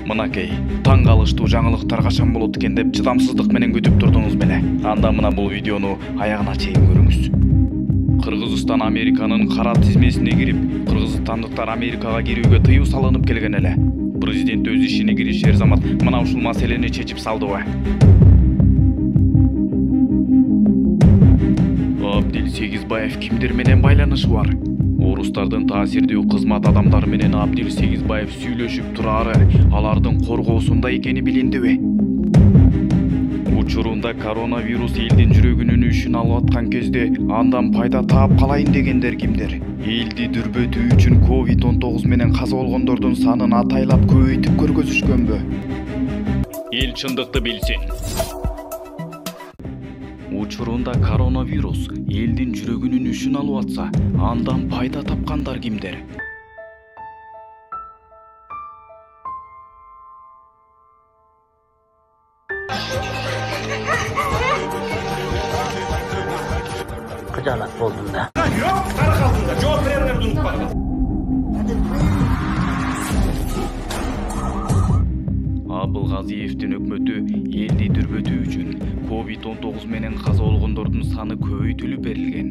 Мынакей, таң калыштуу жаңылыктар качан болот экен деп чыдамсыздык менен күтүп турдуңуз беле. Анда мына бул видеону аягына чейин көрүңүз. Кыргызстан Американын кара тизмесине кирип, кыргызстандыктар Америкага кирүүгө тыюу салынып келген эле. Президент өз ишине киришер замат мына ушул маселени чечип салдыбы? Абдил Сегизбаев кимдер менен байланышы бар? Орустардын таасирдүү кызмат адамдары менен Абдил Сегизбаев сүйлөшүп турары алардын коргоосунда экени билиндиби? Учурунда коронавирус элдин жүрөгүнүн үшүн алып аткан кезде андан пайда таап калайын дегендер кимдер? Элди дүрбөтүү үчүн COVID-19 менен каза болгондордун санын атайлап көбөйтүп көргөзүшкөнбү? Эл чындыкты билсин. Учурунда коронавирус элдин жүрөгүнүн үшүн алып атса, андан пайда тапкандар кимдер? Кыжалак болдум да. Yok, tarih altında. Cevap verenler durup bakın. Абылгазиевдин өкмөтү элди дүрбөтүү үчүн COVID-19 менен каза болгондордун саны көбөйтүлүп берилген.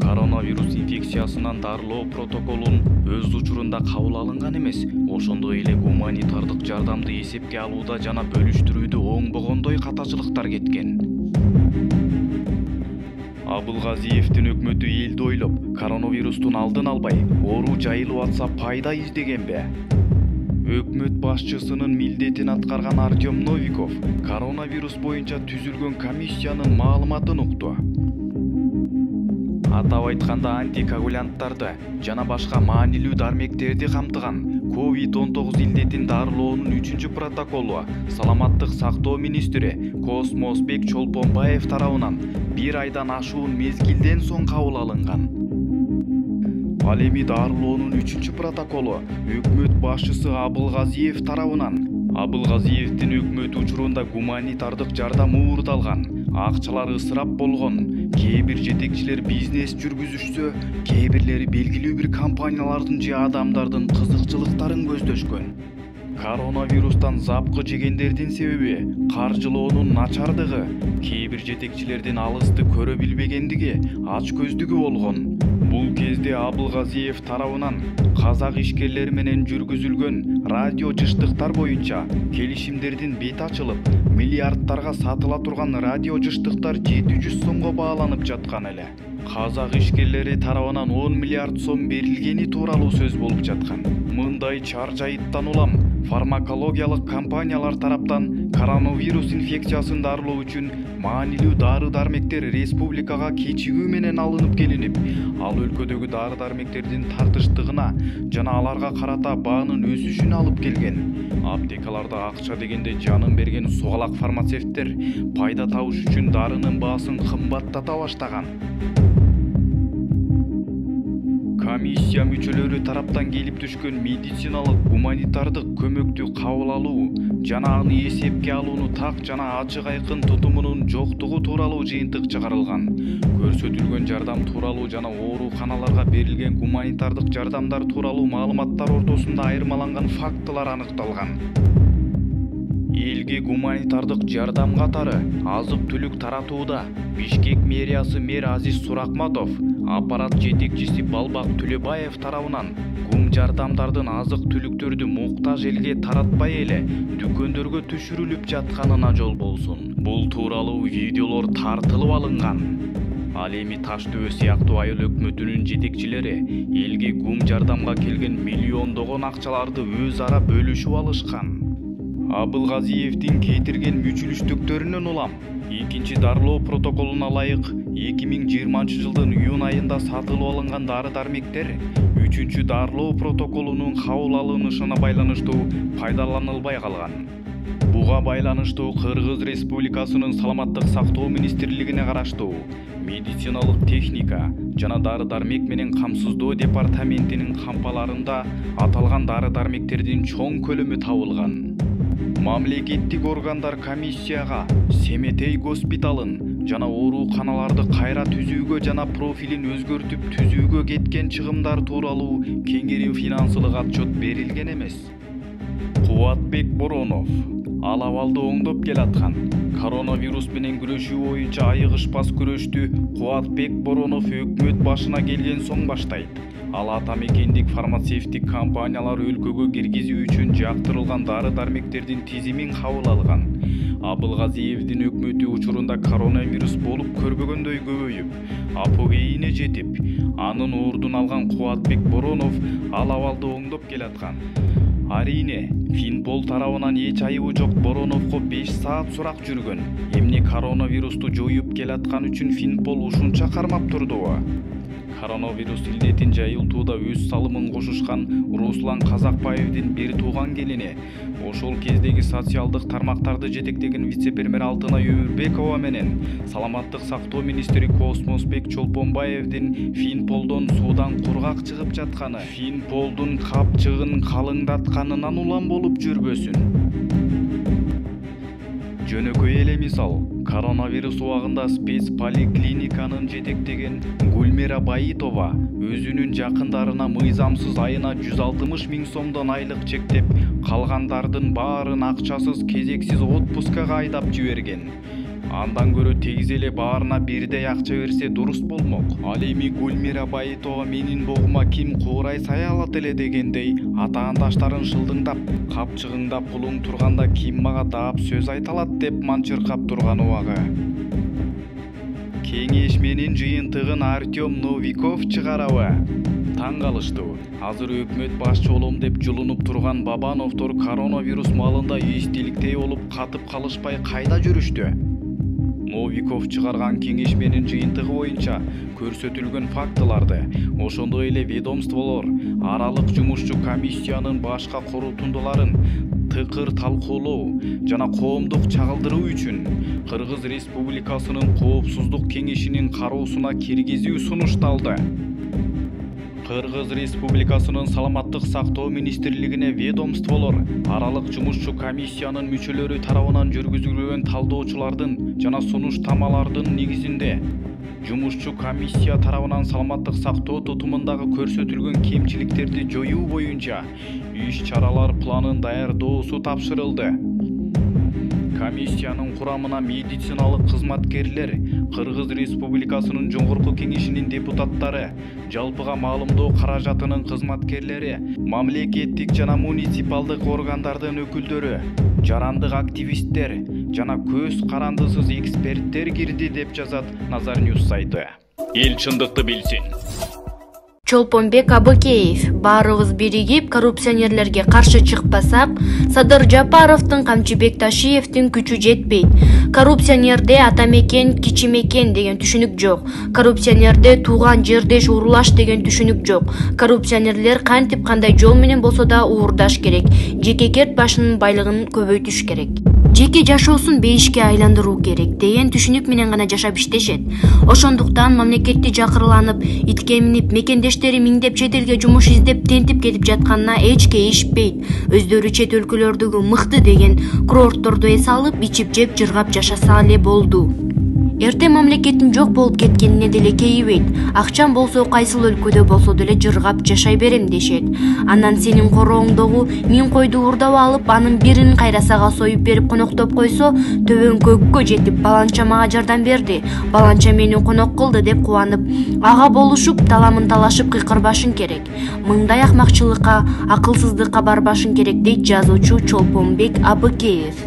Коронавирус инфекциясынан дарылоо протоколун өз учурунда кабыл алынган эмес, ошондой эле гуманитардык жардамды эсепке алууда жана бөлүштүрүүдө оңбогондой катачылыктар кеткен. Абылгазиевдин өкмөтү элди ойлоп, коронавирустун алдын албай, оору жайылып атса пайда издегенбе? Өкмөт башчысынын милдетин аткарган Артем Новиков коронавирус боюнча түзүлгөн комиссиянын маалыматын укту. Атап айтканда антикоагулянттарды жана башка маанилүү дармектерди камтыган COVID-19 илдетин дарылоонун 3-чү протоколу Саламаттык сактоо министри Космосбек Чолпонбаев тарабынан 1 айдан ашуун мезгилден соң кабыл алынган. Ал эми дарылоонун 3-чү протоколу өкмөт башчысы Абылгазиев тарабынан. Абылгазиевдин өкмөт учурунда гуманитардык жардам уурдалган, акчалар ысырап болгон, кээ бир жетекчилер бизнес жүргүзүшсө, кээ бирлери белгилүү бир компаниялардын же адамдардын кызыкчылыктарын көздөшкөн. Коронавирустан запкы жегендердин себеби каржылоонун начардыгы, кээ бир жетекчилердин алысты көрө билбегендиги, ач көздүгү болгон. Бул кезде Абылгазиев тарабынан казак ишкерлери менен жүргүзүлгөн радио жыштыктар боюнча келишимдердин бети ачылып, миллиардтарга сатыла турган радио жыштыктар 700 сомго бааланып жаткан эле. Казак ишкерлери тарабынан 10 миллиард сом берилгени тууралуу сөз болуп жаткан. Мындай чар жайыттан улам фармакологиялык компаниялар тараптан коронавирус инфекциясын дарылоо үчүн маанилүү дары-дармектер республикага кечигүү менен алынып келинип, ал өлкөдөгү дары-дармектердин тартыштыгына жана аларга карата баанын өсүшүнө алып келген. Аптекаларда акча дегенде жанын берген сугалак фармацевттер пайда табыш үчүн дарынын баасын кымбаттата баштаган. Комиссия мүчөлөрү тараптан келип түшкөн медициналык гуманитардык көмөктү кабыл алуу жана аны эсепке алууну так жана ачык айкын тутумунун жоктугу тууралуу жыйынтык чыгарылган. Көрсөтүлгөн жардам тууралуу жана ооруканаларга берилген гуманитардык жардамдар тууралуу маалыматтар ортосунда айырмаланган фактылар аныкталган. Элге гуманитардык жардам катары азык-түлүк таратууда Бишкек мэриясы мэр Азиз Суракматов, аппарат жетекчиси Балбак Түлөбаев тарабынан гум жардамдардын азык-түлүктөрдү муктаж элге таратпай эле дүкөндөргө түшүрүлүп жатканына жол болсун. Бул тууралуу видеолор тартылып алынган. Ал эми Таш ТВ сыяктуу айыл өкмөтүнүн жетекчилери элге гум жардамга келген миллиондогон акчаларды өз ара бөлүшүп алышкан. Абылгазиевдин кетирген мүчүлүштүктөрүнөн улам 2-чи дарылоо протоколуна ылайык 2020-жылдын июнь айында сатылып алынган дары-дармектер 3-чү дарылоо протоколунун кабыл алынышына байланыштуу пайдаланылбай калган. Буга байланыштуу Кыргыз Республикасынын Саламаттык сактоо министрлигине караштуу медициналык техника жана дары-дармек менен камсыздоо департаментинин кампаларында аталган дары-дармектердин чоң көлөмү табылган. Мамлекеттик органдар комиссияга Семетей госпиталын жана ооруканаларды кайра түзүүгө жана профилин өзгөртүп түзүүгө кеткен чыгымдар тууралуу кеңири финансылык отчет берилген эмес. Куба Кубатбек Боронов ал абалды оңдоп келаткан. Коронавирус менен күрөшүү боюнча айыгышпас күрөштү Кубатбек Боронов өкмөт башына келген соң баштайт. Ал атамекендик фармацевтик компаниялар өлкөгө киргизүү үчүн жактырылган дары-дармектердин тизимин кабыл алган. Абылгазиевдин өкмөтү учурунда коронавирус болуп көрбөгөндөй көбөйүп, апогейине жетип, анын ордун алган Кубатбек Боронов ал абалды оңдоп келаткан. Арине, Финпол тарабынан эч айыбы жок Бороновго 5 саат сурак жүргөн. Эмне коронавирусту жоюп келаткан үчүн Финпол ушунча кармап турдубу? Коронавирус илдетин жайылтууда өз салымын кошушкан Руслан Казакбаевдин бир тууган келини, ошол кездеги социалдык тармактарды жетектеген вице-премьер Алтынай Өмүрбекова менен саламаттык сактоо министри Космосбек Чолпонбаевдин Финполдон суудан кургак чыгып жатканы, Финполдун капчыгын калыңдатканынан улам болуп жүрбөсүн. Жөнөкөй эле мисал, коронавирус убагында спецполиклиниканын жетектеген Гүлмира Баитова өзүнүн жакындарына мыйзамсыз айына 160 000 сомдон айлык чектеп, калгандардын баарын акчасыз кезексиз отпускага айдап жиберген. Андан көрө тегиз эле баарына бирдей акча берсе дурус болмок. Ал эми Гүлмира Баитова менин богума ким куурай сая алат эле дегендей атаандаштарын шылдыңдап, капчыгыңда пулуң турганда ким мага даап сөз айта алат деп манчыркап турган убагы. Кеңеш менин жыйынтыгын Артем Новиков чыгарабы? Таң калыштуу. Азыр өкмөт башчы болом деп жулунуп турган Бабановдор коронавирус маалында эстеликтей болуп катып калышпай кайда жүрүштү? Новиков чыгарган кеңеш менин жыйынтыгы боюнча көрсөтүлгөн фактыларды, ошондой эле ведомстволор, аралык жумушчу комиссиянын башка корутундуларын тыкыр талкуулоо жана коомдук чагылдыруу үчүн Кыргыз Республикасынын Коопсуздук кеңешинин кароосуна киргизүү сунушталды. Кыргыз Республикасынын саламаттык сактоо министрлигине ведомстволор, аралык жумушчу комиссиянын мүчөлөрү тарабынан жүргүзүлгөн талдоочулардын жана сунуштамалардын негизинде жумушчу комиссия тарабынан саламаттык сактоо тутумундагы көрсөтүлгөн кемчиликтерди жоюу боюнча иш-чаралар планын даярдоосу тапшырылды. Комиссиянын курамына медициналык кызматкерлер, Кыргыз Республикасынын Жогорку кеңешинин депутаттары, жалпыга маалымдоо каражатынын кызматкерлери, мамлекеттик жана муниципалдык органдардын өкүлдөрү, жарандык активисттер жана көз карандысыз эксперттер кирди деп жазат Назар Ньюс сайты. Эл чындыкты билсин. Чолпонбек Абыкеев, баарыбыз биригип коррупционерлерге каршы чыкпасак, Садыр Жапаровдун, Камчыбек Ташиевдин күчү жетпейт. Коррупционерде атамекен, кичимекен деген түшүнүк жок. Коррупционерде тууган жердеш урулаш деген түшүнүк жок. Коррупционерлер кантип кандай жол менен болсо да уурдаш керек. Жекекерт башынын байлыгын көбөйтүш керек. Жеке жашоосун бейишке айландыруу керек деген түшүнүк менен гана жашап иштешет. Ошондуктан мамлекетти жакырланып, итке минип, мекендештери миңдеп чет элге жумуш издеп тентип кетип жатканына эч кейишпейт. Өздөрү чет өлкөлөрдөгү мыкты деген курортторду эс алып, ичип жеп жыргап жашаса эле болду. Эрте мамлекеттин жок болуп кеткенине деле кейибейт. Акчам болсо кайсыл өлкөдө болсо деле жыргап жашай берем дешет. Анан сенин корооңдогу 1000 койду уурдап алып, анын бирин кайрасага союп берип коноктоп койсо, төбөң көккө жетип, баланча мага жардам берди, баланча мени конок кылды деп кубанып, ага болушуп, таламын талашып кыйкырбашың керек. Мындай акмакчылыкка, акылсыздыкка барбашың керек дейт жазуучу Чолпонбек Абыкеев.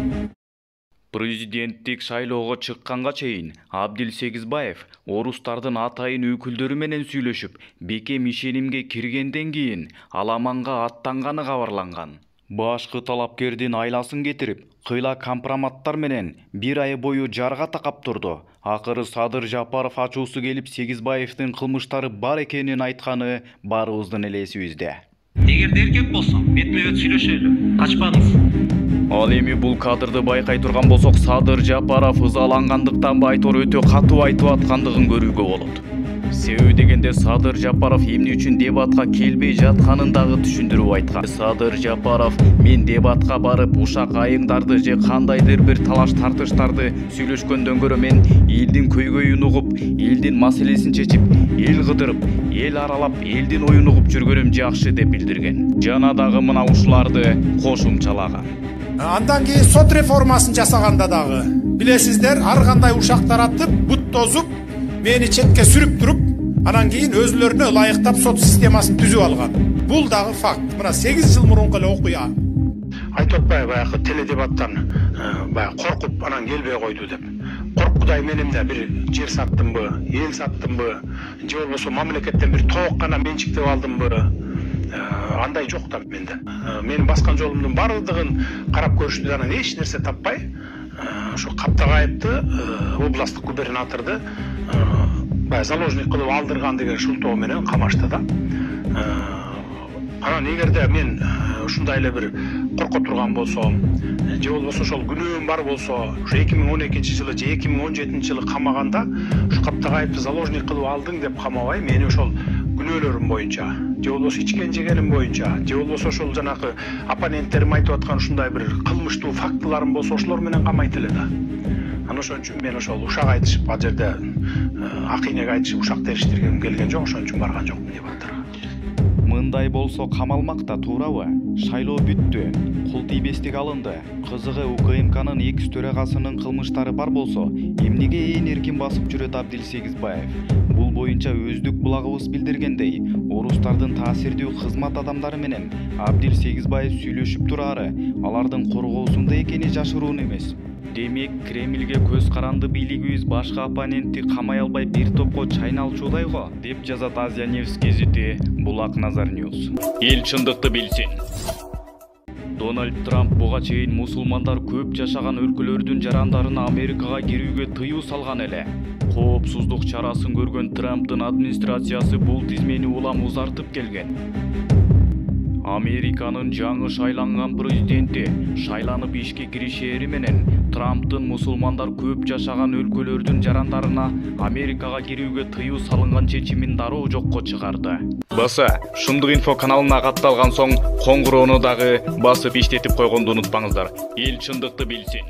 Президенттик шайлоого чыкканга чейин Абдил Сегизбаев орустардын атайын өкүлдөрү менен сүйлөшүп, бекем ишенимге киргенден кийин аламанга аттанганы кабарланган. Башкы талапкердин айласын кетирип, кыйла компроматтар менен 1 ай бою жарга такап турду. Акыры Садыр Жапаров ачуусу келип Сегизбаевдин кылмыштары бар экенин айтканы баарыбыздын эле эсибизде. Эгерде эркек болсо, бетме-бет сүйлөшөлү. Качпаңыз. Ал эми бул кадрды байкай турган болсок, Садыр Жапаров ызалангандыктан Байтор өтө катуу айтып аткандыгын көрүүгө болот. Себеби дегенде Садыр Жапаров эмне үчүн дебатка келбей жатканын дагы түшүндүрүп айткан. Садыр Жапаров мен дебатка барып ушак айыңдарды же кандайдыр бир талаш тартыштарды сүйлөшкөндөн көрө мен элдин көйгөйүн угуп, элдин маселесин чечип, эл кыдырып, эл аралап, элдин оюн угуп жүргөнүм жакшы деп билдирген. Жана дагы мына ушуларды кошумчалаган. Андан кийин сот реформасын жасаганда дагы билесиздер, ар кандай ушак таратып, бут тозуп, мени четке сүрүп туруп, анан кийин өзүлөрүнө ылайыктап сот системасын түзүп алган. Бул дагы факт. Мына 8 жыл мурунку эле окуя. Айтып атпайбы, баягы теледебаттан баягы коркуп анан келбей койду деп. Коркудай менен да бир жер саттымбы, эл саттымбы, же болбосо мамлекеттен бир тоок гана менчиктеп алдымбы? Андай жок да менде. Менин баскан жолумдун бардыгын карап көрүштү, анан эч нерсе таппай, ошо Каптагайыпты областтык губернаторду заложник кылып алдырган деген шылтоо менен камашты да. Анан эгерде мен ушундай эле бир корко турган болсом, же болбосо ошол күнөөм бар болсо, ушу 2012-жылы же 2017-жылы камаганда, ушу Каптагайыпты заложник кылып алдың деп камабай, мени ошол күнөөлөрүм боюнча, же болбосо ичкен жегеним боюнча, же болбосо ошол жанагы оппоненттерим айтып аткан ушундай бир кылмыштуу фактыларым болсо, ошолор менен камайт эле да. Анан ошон үчүн мен ошол ушак айтышып, ал жерде акыйнеге айтышып ушак териштиргем келген жок, ошон үчүн барган жокмун дебаттарга. Мындай болсо камалмак да туурабы? Шайлоо бүттү, кул тийбестик алынды. Кызыгы УКМКнын экс төрагасынын кылмыштары бар болсо, эмнеге ээн эркин басып жүрөт Абдил Сегизбаев? Бул боюнча өздүк булагыбыз билдиргендей, орустардын таасирдүү кызмат адамдары менен Абдил Сегизбаев сүйлөшүп турары, алардын коргоосунда экени жашыруун эмес. Демек, Кремльге көз каранды бийлигибиз башка оппонентти камай албай бир топко чайналчудай го, деп жазат Азия News гезити Булак Назар News. Эл чындыкты билсин. Дональд Трамп буга чейин мусулмандар көп жашаган өлкөлөрдүн жарандарына Америкага кирүүгө тыюу салган эле. Коопсуздук чарасын көргөн Трамптын администрациясы бул тизмени улам узартып келген. Американын жаңы шайланган президенти шайланып ишке киришери менен Трамптын мусулмандар көп жашаган өлкөлөрдүн жарандарына Америкага кирүүгө тыюу салынган чечимин дароо жокко чыгарды. Баса, Шумдук инфо каналына катталган соң коңгуроону дагы басып иштетип койгонду унутпаңыздар. Эл чындыкты билсин.